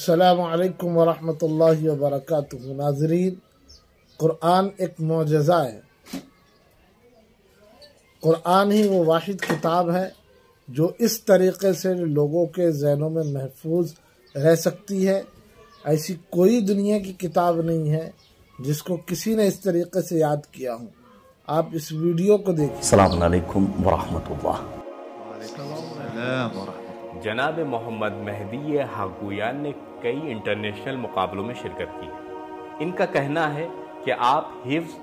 السلام علیکم ورحمۃ اللہ وبرکاتہ۔ ناظرین، قرآن ایک معجزہ ہے۔ قرآن ہی وہ واحد کتاب ہے جو اس طریقے سے لوگوں کے ذہنوں میں محفوظ رہ سکتی ہے۔ ایسی کوئی دنیا کی کتاب نہیں ہے جس کو کسی نے اس طریقے سے یاد کیا ہو۔ آپ اس ویڈیو کو دیکھیں۔ السلام علیکم ورحمۃ اللہ۔ جناب محمد مہدی حقگویان نے کئی انٹرنیشنل مقابلوں میں شرکت کی ہے۔ ان کا کہنا ہے کہ آپ حفظ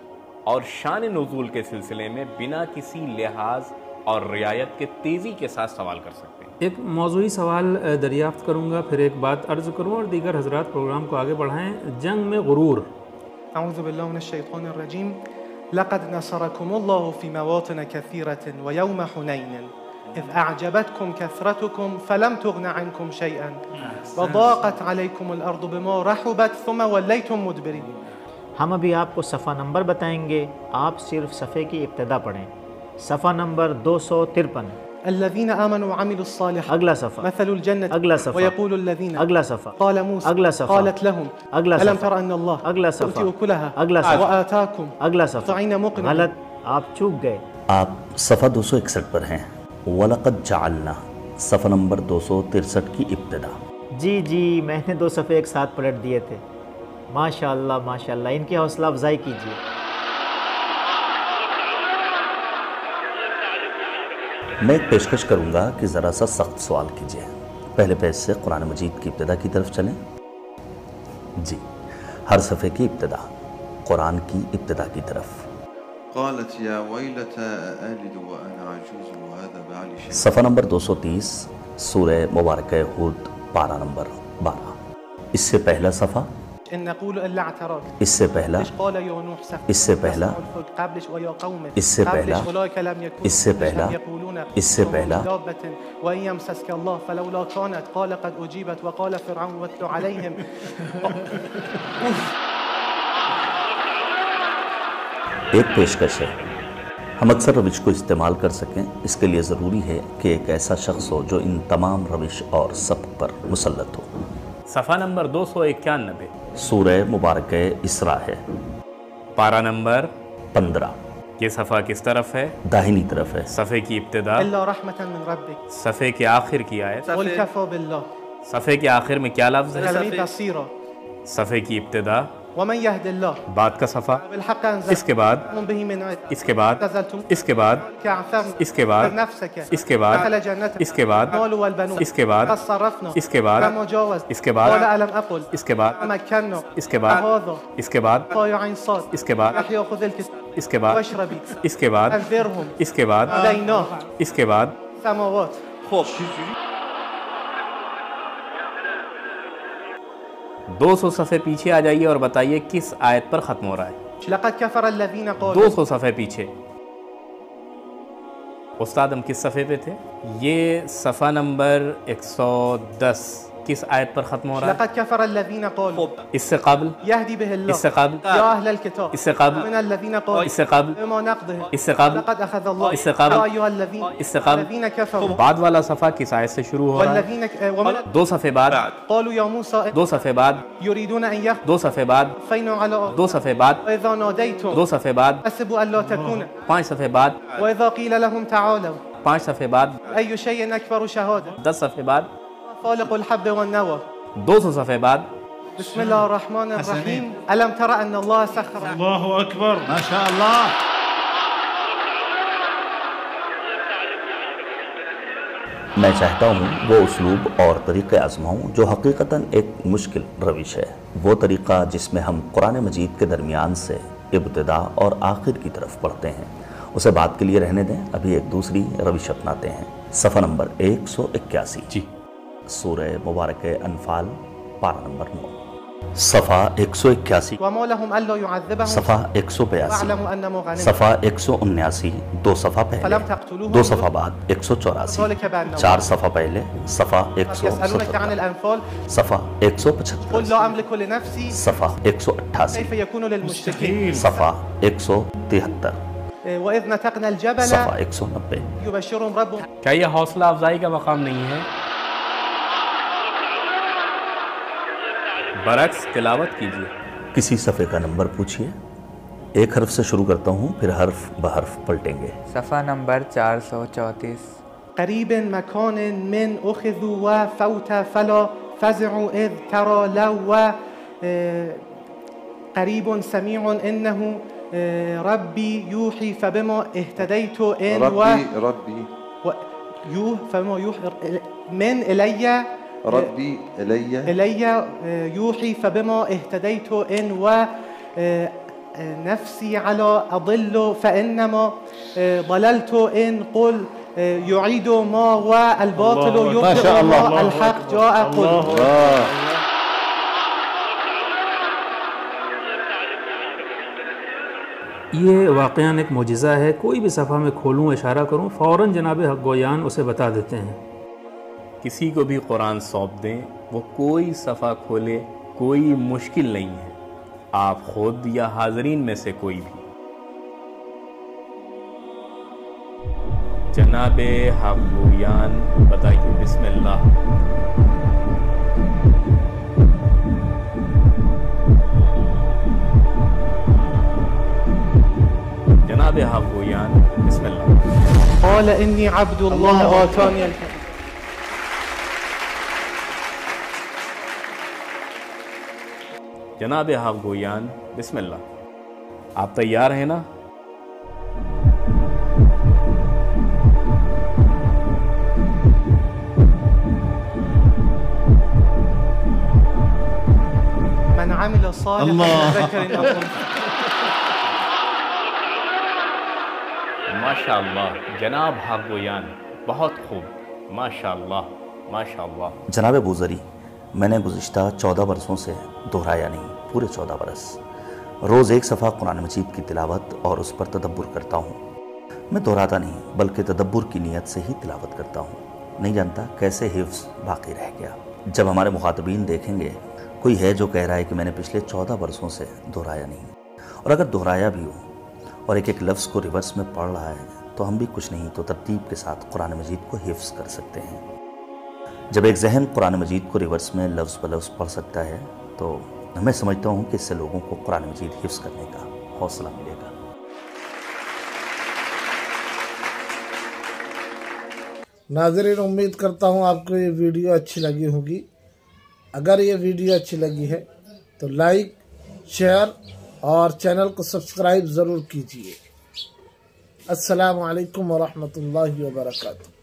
اور شان نزول کے سلسلے میں بنا کسی لحاظ اور رعایت کے تیزی کے ساتھ سوال کر سکتے ہیں۔ ایک موضوعی سوال دریافت کروں گا، پھر ایک بات عرض کروں اور دیگر حضرات پروگرام کو آگے بڑھائیں۔ جنگ میں غرور۔ اعوذ باللہ من الشیطان الرجیم۔ لقد نصرکم اللہ فی مواطن کثیرة ویوم حنین اذ اعجبتکم کثرتکم فلم تغن عنکم شیئا وضاقت علیکم الارض بما رحبت ثم ولیتم مدبرین۔ ہم ابھی آپ کو صفحہ نمبر بتائیں گے، آپ صرف صفحے کی ابتدا پڑھیں۔ صفحہ نمبر 253۔ الذین آمنوا وعملوا الصالحات اگلا صفحہ، مثل الجنة اگلا صفحہ، ويقول الذین اگلا صفحہ، قال موسى اگلا صفحہ، قالت لهم اگلا ألم صفحہ، تر أن الله اگلا صفحہ، يؤتي أكلها اگلا صفحہ، وآتاكم اگلا صفحہ، طعين مقنعا۔ غلط، آپ چوک گئے۔ آپ صفحہ 261 پر ہیں۔ وَلَقَدْ جَعَلْنَا، صفحہ نمبر 263 کی ابتدا۔ جی میں نے 2 صفحے ایک ساتھ پلٹ دیے تھے۔ ماشاءاللہ ماشاءاللہ، ان کی حوصلہ افزائی کیجیے۔ میں ایک پیشکش کروں گا کہ ذرا سا سخت سوال کیجیے۔ پہلے پیج سے قرآن مجید کی ابتدا کی طرف چلیں۔ جی، ہر صفحے کی ابتدا، قرآن کی ابتدا کی طرف۔ قالت یا ویلتا آلد وانا عجوز وهذا بعلی شیخ۔ صفحہ نمبر 230، سورہ مبارکہ ہود، پارہ نمبر 12۔ اس سے پہلا صفحہ، ان نقول الا اعتراك، اس سے پہلا، قال يا نوح سفر، اس سے پہلا، قبلش ويا قوم، اس سے پہلا، اولئك لم يكونوا، اس سے پہلا، يقولون اس سے پہلا، وان يمسسك الله فلولا كانت قال قد اجيبت وقال فرعون واتل عليهم۔ ایک پیشکش ہے، ہم اکثر روش کو استعمال کر سکیں، اس کے لیے ضروری ہے کہ ایک ایسا شخص ہو جو ان تمام روش اور سبق پر مسلط ہو۔ صفحہ نمبر 291، سورہ مبارکہ اسراء ہے، پارہ نمبر 15۔ یہ صفحہ کس طرف ہے؟ داہنی طرف ہے۔ صفحے کی ابتدا، الا رحمة من ربك، صفحے کے آخر کی آیت، قل كفى بالله صفحے کے آخر میں کیا لفظ ہے؟ سمیع بصیرا، صفحے کی ابتدا، ومن يهد الله بعد کا صفحہ، بالحق انزل اس کے بعد، به من عند، اس کے بعد، اعتزلتم اس کے بعد، كعثرنا اس کے بعد، نفسك، اس کے بعد، دخل جنتك، اس کے بعد، المال والبنون، اس کے بعد، قد صرفنا، اس کے بعد، كما جاوز، اس کے بعد، قال ألم أقل، اس کے بعد، مكنا، اس کے بعد، هذا اس کے بعد، طايع عين صاد، اس کے بعد، يحيى خذ الكتاب اس کے بعد، واشربي، اس کے بعد، انذرهم، اس کے بعد، علينا اس کے بعد۔ سماوات۔ خوب 200 صفحے پیچھے آ جائیے اور بتائیے کس آیت پر ختم ہو رہا ہے؟ لقد كفر الذين قالوا، 200 صفحے پیچھے۔ استاد ہم کس صفحے پہ تھے؟ یہ صفحہ نمبر 110 کس آیت پر ختم ہو رہا ہے؟ لقد كفر الذين قالوا اس سے قبل، يهدي به الله، اس سے قبل، يا أهل الكتاب، اس سے قبل، من الذين قالوا اس سے قبل، بما نقضهم، اس سے قبل، لقد أخذ الله، اس سے قبل، يا أيها الذين، اس سے قبل، الذين كفروا، بعد والا صفحہ کس آیت سے شروع ہو رہا ہے؟ والذين ومن 2 صفحے بعد، قالوا يا موسى 2 صفحے بعد، يريدون أن 2 صفحے بعد، يخفوا على 2 صفحے بعد، وإذا ناديتم 2 صفحے بعد، حسبوا ألا تكون، 5 صفحے بعد، وإذا قيل لهم تعالوا 5 صفحے بعد، أي شيء أكبر شهادة، 10 صفحے بعد، خالق الحب والنوى، 200 صفحے بعد۔ بسم الله الرحمن الرحيم، ألم تر أن الله سخر، الله أكبر، ما شاء الله۔ میں چاہتا ہوں وہ اسلوب اور طریقہ آزماؤں جو حقیقتاً ایک مشکل روش ہے، وہ طریقہ جس میں ہم قرآن مجید کے درمیان سے ابتدا اور آخر کی طرف پڑھتے ہیں، اسے بات کے لیے رہنے دیں۔ ابھی ایک دوسری روش اپناتے ہیں۔ صفحہ نمبر 181، جی، سورہ مبارکہ انفال، پارہ نمبر 9۔ صفحہ 181، وما لهم ألا يعذبهم، صفحہ 182، واعلموا أنما غنمتم، صفحہ 179، 2 صفحہ پہلے، فلم تقتلوهم، 2 صفحہ بعد، 184، 4 صفحہ پہلے، صفحہ يسألونك عن 177، الأنفال، صفحہ قل 175، لا أملك لنفسي، صفحہ 188، كيف يكون للمشركين، صفحہ 173، وإذ نتقنا الجبل صفحہ 190۔ يبشرهم ربهم، کیا یہ حوصلہ افزائی کا مقام نہیں ہے؟ برعکس تلاوت کیجیے. کسی صفحے کا نمبر پوچھیے. ایک حرف سے شروع کرتا ہوں، پھر حرف بحرف پلٹیں گے. صفحہ نمبر 434. قریب مکان من اخذوا و فوت فلا فزعوا اذ ترى لو و قریب سمیع انه ربی یوحی فبما اهتدیت ان و ربی فبما یوحی من الی ربی الی یوحی فبما اهتدیت ان و نفسی علی اضل فانما ضللت ان قل يعيد ما والباطل يبدئ ما الحق جاء قل. یہ واقعاً ایک معجزہ ہے. کوئی بھی صفحہ میں کھولوں، اشارہ کروں، فوراً جناب حق گویان اسے بتا دیتے ہیں. کسی کو بھی قرآن سونپ دیں، وہ کوئی صفحہ کھولے، کوئی مشکل نہیں ہے. آپ خود یا حاضرین میں سے کوئی بھی. جناب حق گویان بتائیے. بسم اللہ. جناب حق گویان بسم اللہ. قال انی عبد اللہ آتانی الحکم. جناب حق گویان بسم اللہ. آپ تیار ہیں نا؟ من عمل صالحا من ذکر او انثى. ماشاء اللہ جناب حق گویان، بہت خوب. ماشاء اللہ ماشاء اللہ. جناب بوزری، میں نے گزشتہ 14 برسوں سے دہرایا نہیں، پورے 14 برس روز ایک صفحہ قرآن مجید کی تلاوت اور اس پر تدبر کرتا ہوں. میں دہراتا نہیں بلکہ تدبر کی نیت سے ہی تلاوت کرتا ہوں. نہیں جانتا کیسے حفظ باقی رہ گیا. جب ہمارے مخاطبین دیکھیں گے کوئی ہے جو کہہ رہا ہے کہ میں نے پچھلے 14 برسوں سے دہرایا نہیں، اور اگر دہرایا بھی ہو اور ایک ایک لفظ کو ریورس میں پڑھ رہا ہے تو ہم بھی کچھ نہیں تو ترتیب کے ساتھ قرآن مجید کو حفظ کر سکتے ہیں. جب ایک ذہن قرآن مجید کو ریورس میں لفظ بہ لفظ پڑھ سکتا ہے تو میں سمجھتا ہوں کہ اس سے لوگوں کو قرآن مجید حفظ کرنے کا حوصلہ ملے گا. ناظرین، امید کرتا ہوں آپ کو یہ ویڈیو اچھی لگی ہوگی. اگر یہ ویڈیو اچھی لگی ہے تو لائک، شیئر اور چینل کو سبسکرائب ضرور کیجیے. السلام علیکم ورحمۃ اللہ وبرکاتہ.